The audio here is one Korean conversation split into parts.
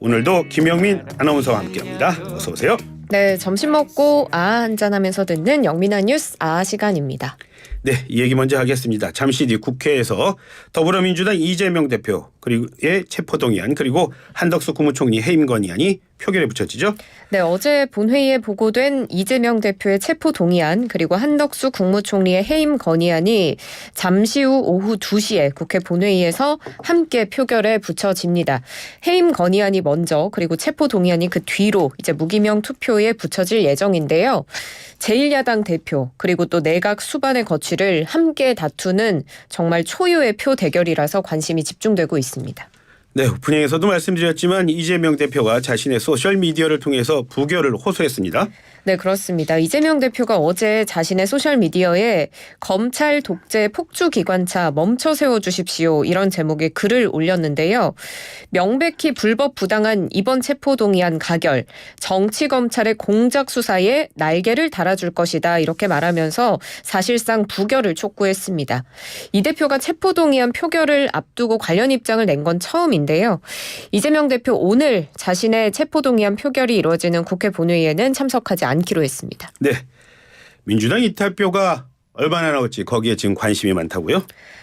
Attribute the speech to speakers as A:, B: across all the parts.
A: 오늘도 김영민 아나운서와 함께합니다. 어서 오세요.
B: 네, 점심 먹고 한잔 하면서 듣는 영민한 뉴스 시간입니다.
A: 네, 이 얘기 먼저 하겠습니다. 잠시 뒤 국회에서 더불어민주당 이재명 대표 그리고의 체포동의안 그리고 한덕수 국무총리 해임 건의안이 표결에 붙여지죠.
B: 네, 어제 본회의에 보고된 이재명 대표의 체포동의안 그리고 한덕수 국무총리의 해임 건의안이 잠시 후 오후 2시에 국회 본회의에서 함께 표결에 붙여집니다. 해임 건의안이 먼저 그리고 체포동의안이 그 뒤로 이제 무기명 투표에 붙여질 예정인데요. 제1야당 대표 그리고 또 내각 수반의 거취를 함께 다투는 정말 초유의 표 대결이라서 관심이 집중되고 있습니다.
A: 네, 오프닝에서도 말씀드렸지만 이재명 대표가 자신의 소셜미디어를 통해서 부결을 호소했습니다.
B: 네, 그렇습니다. 이재명 대표가 어제 자신의 소셜미디어에 검찰 독재 폭주기관차 멈춰 세워주십시오 이런 제목의 글을 올렸는데요. 명백히 불법 부당한 이번 체포동의안 가결, 정치검찰의 공작 수사에 날개를 달아줄 것이다 이렇게 말하면서 사실상 부결을 촉구했습니다. 이 대표가 체포동의안 표결을 앞두고 관련 입장을 낸 건 처음인데요. 이재명 대표 오늘 자신의 체포동의안 표결이 이루어지는 국회 본회의에는 참석하지 않기로 했습니다.
A: 네, 민주당 이탈표가 얼마나 나올지 거기에 지금 관심이 많다고요?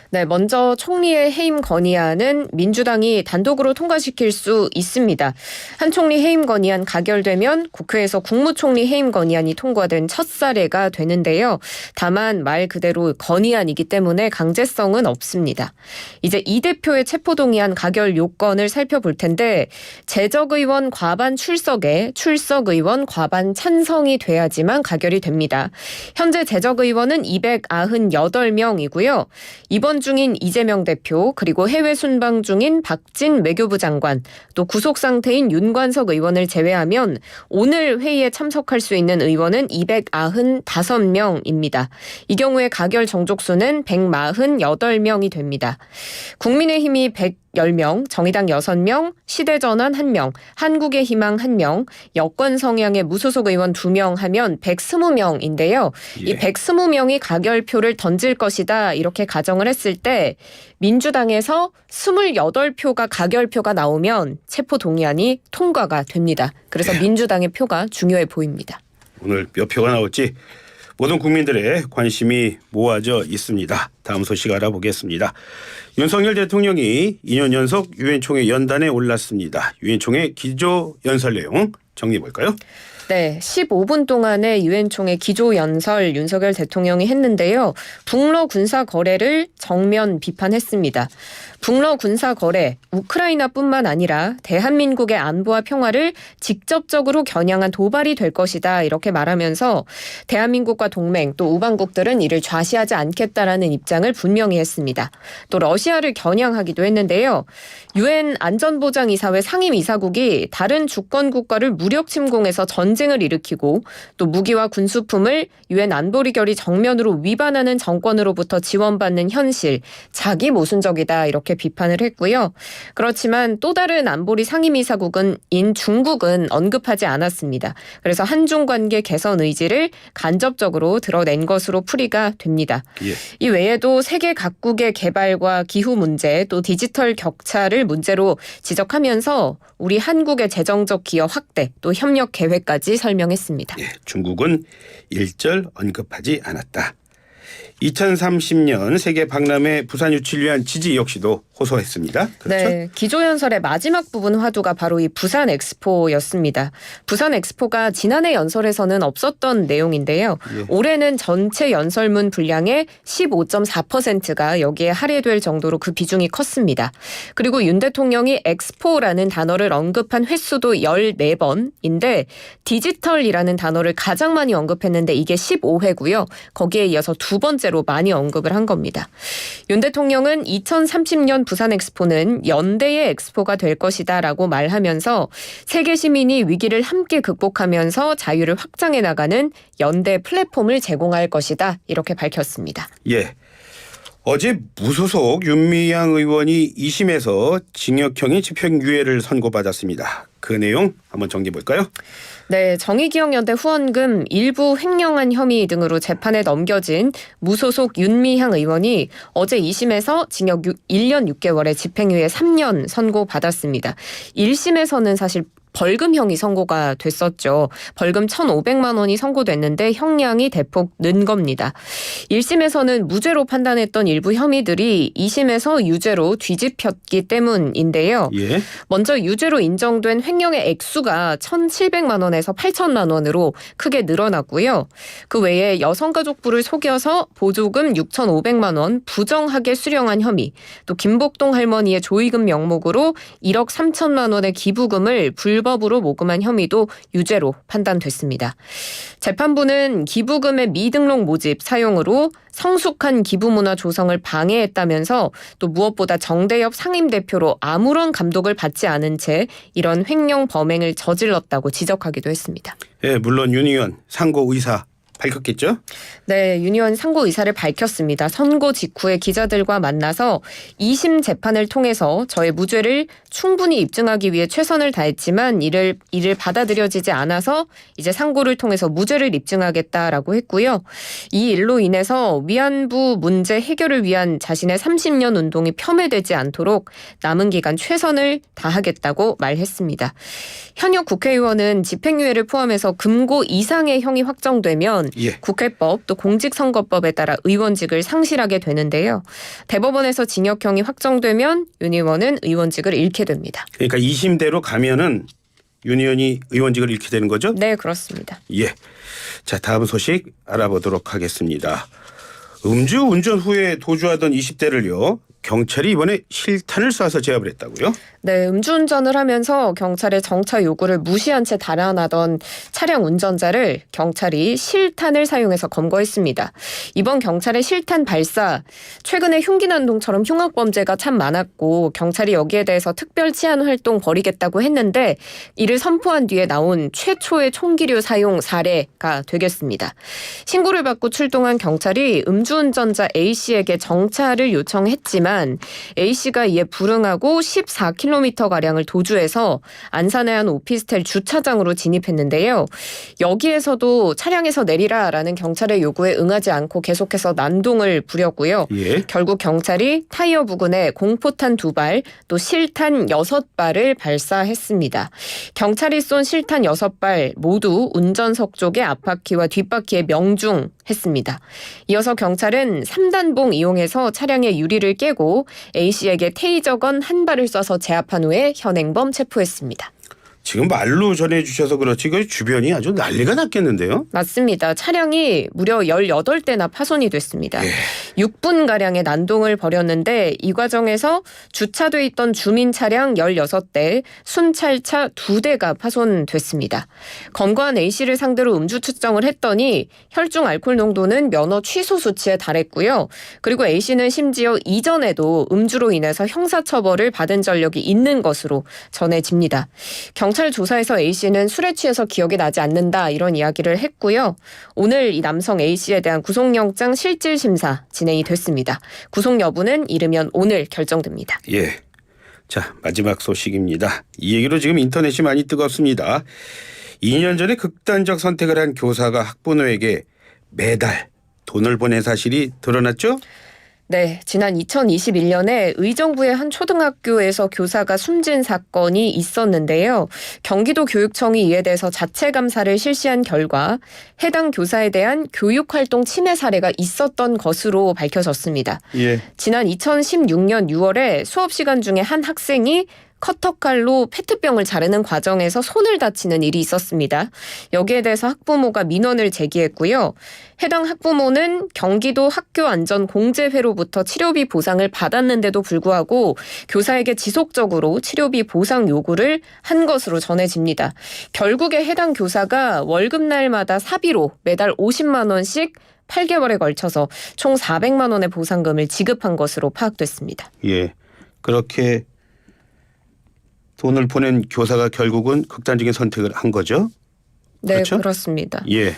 B: 네, 먼저 총리의 해임 건의안은 민주당이 단독으로 통과시킬 수 있습니다. 한 총리 해임 건의안 가결되면 국회에서 국무총리 해임 건의안이 통과된 첫 사례가 되는데요. 다만 말 그대로 건의안이기 때문에 강제성은 없습니다. 이제 이 대표의 체포동의안 가결 요건을 살펴볼 텐데 재적의원 과반 출석에 출석의원 과반 찬성이 돼야지만 가결이 됩니다. 현재 재적의원은 298명이고요. 입원 중인 이재명 대표 그리고 해외 순방 중인 박진 외교부 장관 또 구속 상태인 윤관석 의원을 제외하면 오늘 회의에 참석할 수 있는 의원은 295명입니다. 이 경우에 가결 정족수는 148명이 됩니다. 국민의힘이 110명, 정의당 6명, 시대전환 1명, 한국의 희망 1명, 여권 성향의 무소속 의원 2명 하면 120명인데요. 이 120명이 가결표를 던질 것이다 이렇게 가정을 했을 때 민주당에서 28표가 가결표가 나오면 체포동의안이 통과가 됩니다. 그래서 민주당의 표가 중요해 보입니다.
A: 오늘 몇 표가 나올지 모든 국민들의 관심이 모아져 있습니다. 다음 소식 알아보겠습니다. 윤석열 대통령이 2년 연속 유엔 총회 연단에 올랐습니다. 유엔 총회 기조연설 내용 정리해 볼까요?
B: 네, 15분 동안의 유엔 총회 기조연설 윤석열 대통령이 했는데요. 북러 군사 거래를 정면 비판했습니다. 북러 군사 거래, 우크라이나뿐만 아니라 대한민국의 안보와 평화를 직접적으로 겨냥한 도발이 될 것이다 이렇게 말하면서 대한민국과 동맹 또 우방국들은 이를 좌시하지 않겠다라는 입장을 분명히 했습니다. 또 러시아를 겨냥하기도 했는데요. 유엔 안전보장이사회 상임이사국이 다른 주권 국가를 무력 침공해서 전쟁을 일으키고 또 무기와 군수품을 유엔 안보리 결의 정면으로 위반하는 정권으로부터 지원받는 현실, 자기 모순적이다 이렇게 비판을 했고요. 그렇지만 또 다른 안보리 상임이사국인 중국은 언급하지 않았습니다. 그래서 한중 관계 개선 의지를 간접적으로 드러낸 것으로 풀이가 됩니다.
A: 예.
B: 이 외에도 세계 각국의 개발과 기후 문제 또 디지털 격차를 문제로 지적하면서 우리 한국의 재정적 기여 확대 또 협력 계획까지 설명했습니다.
A: 예, 중국은 일절 언급하지 않았다. 2030년 세계 박람회 부산 유치를 위한 지지 역시도 호소했습니다. 그렇죠?
B: 네, 기조연설의 마지막 부분 화두가 바로 이 부산 엑스포였습니다. 부산 엑스포가 지난해 연설에서는 없었던 내용인데요.
A: 예.
B: 올해는 전체 연설문 분량의 15.4%가 여기에 할애될 정도로 그 비중이 컸습니다. 그리고 윤 대통령이 엑스포라는 단어를 언급한 횟수도 14번인데 디지털이라는 단어를 가장 많이 언급했는데 이게 15회고요. 거기에 이어서 두 번째로 많이 언급을 한 겁니다. 윤 대통령은 2030년 부산 엑스포는 연대의 엑스포가 될 것이다라고 말하면서 세계 시민이 위기를 함께 극복하면서 자유를 확장해 나가는 연대 플랫폼을 제공할 것이다 이렇게 밝혔습니다.
A: 예. 어제 무소속 윤미향 의원이 2심에서 징역형의 집행유예를 선고받았습니다. 그 내용 한번 정리해 볼까요?
B: 네, 정의기억연대 후원금 일부 횡령한 혐의 등으로 재판에 넘겨진 무소속 윤미향 의원이 어제 2심에서 징역 1년 6개월에 집행유예 3년 선고받았습니다. 1심에서는 사실 벌금형이 선고가 됐었죠. 벌금 1,500만 원이 선고됐는데 형량이 대폭 는 겁니다. 1심에서는 무죄로 판단했던 일부 혐의들이 2심에서 유죄로 뒤집혔기 때문인데요.
A: 예.
B: 먼저 유죄로 인정된 횡령의 액수가 1,700만 원에서 8천만 원으로 크게 늘어났고요. 그 외에 여성가족부를 속여서 보조금 6,500만 원 부정하게 수령한 혐의, 또 김복동 할머니의 조의금 명목으로 1억 3천만 원의 기부금을 불법으로 모금한 혐의도 유죄로 판단됐습니다. 재판부는 기부금의 미등록 모집 사용으로 성숙한 기부문화 조성을 방해했다면서 또 무엇보다 정대협 상임대표로 아무런 감독을 받지 않은 채 이런 횡령 범행을 저질렀다고 지적하기도 했습니다.
A: 예, 물론 윤 의원 상고 의사 밝혔겠죠?
B: 네, 윤 의원 상고 의사를 밝혔습니다. 선고 직후에 기자들과 만나서 2심 재판을 통해서 저의 무죄를 충분히 입증하기 위해 최선을 다했지만 이를 받아들여지지 않아서 이제 상고를 통해서 무죄를 입증하겠다라고 했고요. 이 일로 인해서 위안부 문제 해결을 위한 자신의 30년 운동이 폄훼되지 않도록 남은 기간 최선을 다하겠다고 말했습니다. 현역 국회의원은 집행유예를 포함해서 금고 이상의 형이 확정되면
A: 예.
B: 국회법 또 공직선거법에 따라 의원직을 상실하게 되는데요. 대법원에서 징역형이 확정되면 윤 의원은 의원직을 잃게 됩니다.
A: 그러니까 2심대로 가면은 윤 의원이 의원직을 잃게 되는 거죠?
B: 네, 그렇습니다.
A: 예. 자, 다음 소식 알아보도록 하겠습니다. 음주 운전 후에 도주하던 20대를요. 경찰이 이번에 실탄을 쏴서 제압을 했다고요?
B: 네, 음주운전을 하면서 경찰의 정차 요구를 무시한 채 달아나던 차량 운전자를 경찰이 실탄을 사용해서 검거했습니다. 이번 경찰의 실탄 발사, 최근에 흉기난동처럼 흉악범죄가 참 많았고 경찰이 여기에 대해서 특별 치안 활동 벌이겠다고 했는데 이를 선포한 뒤에 나온 최초의 총기류 사용 사례가 되겠습니다. 신고를 받고 출동한 경찰이 음주운전자 A씨에게 정차를 요청했지만 A씨가 이에 불응하고 14km가량을 도주해서 안산의 한 오피스텔 주차장으로 진입했는데요. 여기에서도 차량에서 내리라라는 경찰의 요구에 응하지 않고 계속해서 난동을 부렸고요.
A: 예.
B: 결국 경찰이 타이어 부근에 공포탄 2발, 또 실탄 6발을 발사했습니다. 경찰이 쏜 실탄 6발 모두 운전석 쪽의 앞바퀴와 뒷바퀴에 명중했습니다. 이어서 경찰은 3단봉 이용해서 차량의 유리를 깨고 A씨에게 테이저건 한 발을 쏴서 제압한 후에 현행범 체포했습니다.
A: 지금 말로 전해주셔서 그렇지 그 주변이 아주 난리가 났겠는데요?
B: 맞습니다. 차량이 무려 18대나 파손이 됐습니다. 6분가량의 난동을 벌였는데 이 과정에서 주차돼 있던 주민 차량 16대, 순찰차 2대가 파손됐습니다. 검거한 A씨를 상대로 음주 측정을 했더니 혈중 알코올 농도는 면허 취소 수치에 달했고요. 그리고 A씨는 심지어 이전에도 음주로 인해서 형사처벌을 받은 전력이 있는 것으로 전해집니다. 경찰 조사에서 A씨는 술에 취해서 기억이 나지 않는다 이런 이야기를 했고요. 오늘 이 남성 A씨에 대한 구속영장 실질심사 진행이 됐습니다. 구속 여부는 이르면 오늘 결정됩니다.
A: 예. 자, 마지막 소식입니다. 이 얘기로 지금 인터넷이 많이 뜨겁습니다. 2년 전에 극단적 선택을 한 교사가 학부모에게 매달 돈을 보낸 사실이 드러났죠?
B: 네, 지난 2021년에 의정부의 한 초등학교에서 교사가 숨진 사건이 있었는데요. 경기도 교육청이 이에 대해서 자체 감사를 실시한 결과 해당 교사에 대한 교육활동 침해 사례가 있었던 것으로 밝혀졌습니다.
A: 예.
B: 지난 2016년 6월에 수업 시간 중에 한 학생이 커터칼로 페트병을 자르는 과정에서 손을 다치는 일이 있었습니다. 여기에 대해서 학부모가 민원을 제기했고요. 해당 학부모는 경기도 학교안전공제회로부터 치료비 보상을 받았는데도 불구하고 교사에게 지속적으로 치료비 보상 요구를 한 것으로 전해집니다. 결국에 해당 교사가 월급날마다 사비로 매달 50만 원씩 8개월에 걸쳐서 총 400만 원의 보상금을 지급한 것으로 파악됐습니다.
A: 예. 그렇게 돈을 보낸 교사가 결국은 극단적인 선택을 한 거죠?
B: 네,
A: 그렇죠?
B: 그렇습니다.
A: 예.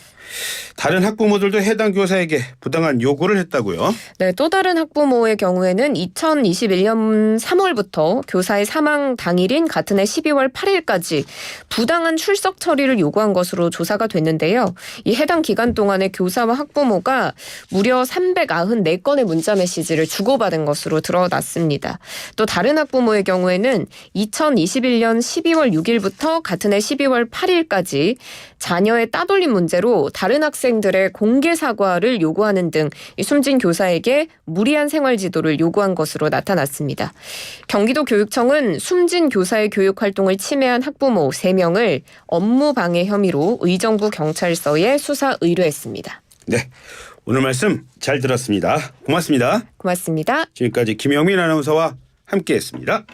A: 다른 학부모들도 해당 교사에게 부당한 요구를 했다고요?
B: 네, 또 다른 학부모의 경우에는 2021년 3월부터 교사의 사망 당일인 같은 해 12월 8일까지 부당한 출석 처리를 요구한 것으로 조사가 됐는데요. 이 해당 기간 동안에 교사와 학부모가 무려 394건의 문자 메시지를 주고받은 것으로 드러났습니다. 또 다른 학부모의 경우에는 2021년 12월 6일부터 같은 해 12월 8일까지 자녀의 따돌림 문제로 다른 학생들의 공개 사과를 요구하는 등 숨진 교사에게 무리한 생활 지도를 요구한 것으로 나타났습니다. 경기도 교육청은 숨진 교사의 교육 활동을 침해한 학부모 3명을 업무 방해 혐의로 의정부 경찰서에 수사 의뢰했습니다.
A: 네, 오늘 말씀 잘 들었습니다. 고맙습니다.
B: 고맙습니다.
A: 지금까지 김영민 아나운서와 함께했습니다.